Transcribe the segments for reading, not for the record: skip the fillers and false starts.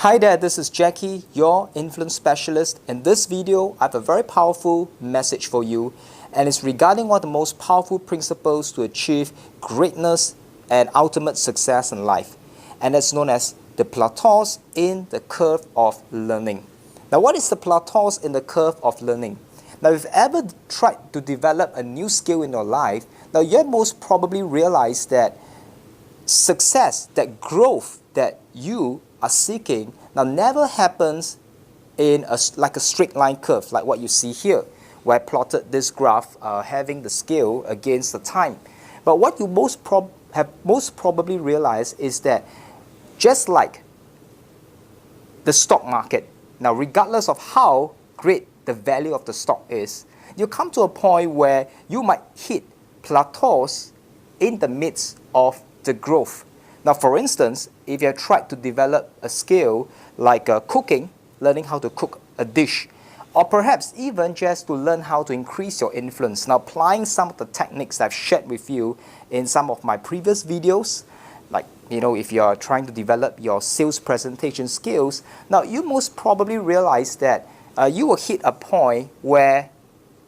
Hi there, this is Jacky, your influence specialist. In this video, I have a very powerful message for you, and it's regarding one of the most powerful principles to achieve greatness and ultimate success in life, and it's known as the plateaus in the curve of learning. Now, what is the plateaus in the curve of learning? Now, if you've ever tried to develop a new skill in your life, now you most probably realize that success, that growth that you are seeking, now never happens in like a straight line curve, like what you see here, where I plotted this graph having the scale against the time. But what you most probably realized is that just like the stock market, now regardless of how great the value of the stock is, you come to a point where you might hit plateaus in the midst of the growth. Now, for instance, if you have tried to develop a skill like cooking, learning how to cook a dish, or perhaps even just to learn how to increase your influence, now applying some of the techniques I've shared with you in some of my previous videos, like, if you're trying to develop your sales presentation skills, now you most probably realize that you will hit a point where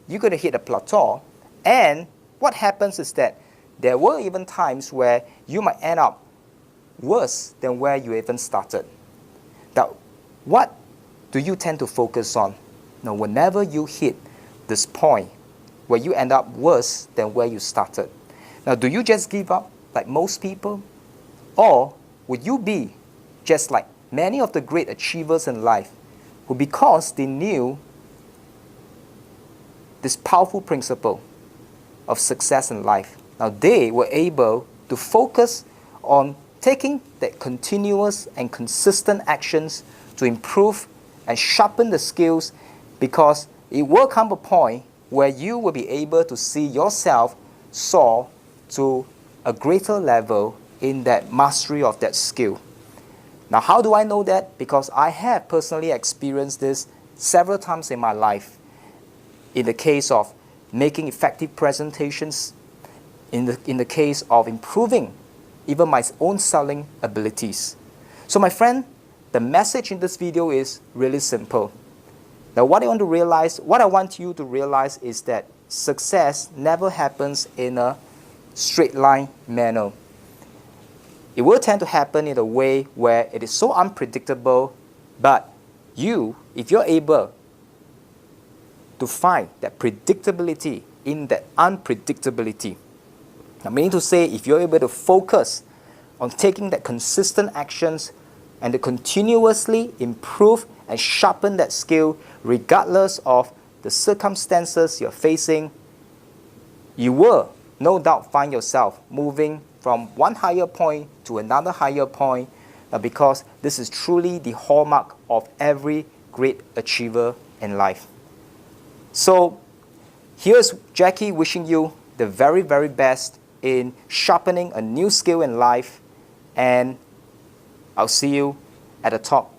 you're going to hit a plateau, and what happens is that there were even times where you might end up worse than where you even started. Now, what do you tend to focus on? Now, whenever you hit this point where you end up worse than where you started, now do you just give up like most people? Or would you be just like many of the great achievers in life who, because they knew this powerful principle of success in life, now they were able to focus on taking that continuous and consistent actions to improve and sharpen the skills, because it will come a point where you will be able to see yourself soar to a greater level in that mastery of that skill. Now, how do I know that? Because I have personally experienced this several times in my life. In the case of making effective presentations, in the case of improving even my own selling abilities. So my friend, the message in this video is really simple. Now, what I want you to realize is that success never happens in a straight line manner. It will tend to happen in a way where it is so unpredictable, but if you're able to find that predictability in that unpredictability, I mean to say, if you're able to focus on taking that consistent actions and to continuously improve and sharpen that skill regardless of the circumstances you're facing, you will no doubt find yourself moving from one higher point to another higher point, because this is truly the hallmark of every great achiever in life. So here's Jacky wishing you the very, very best in sharpening a new skill in life, and I'll see you at the top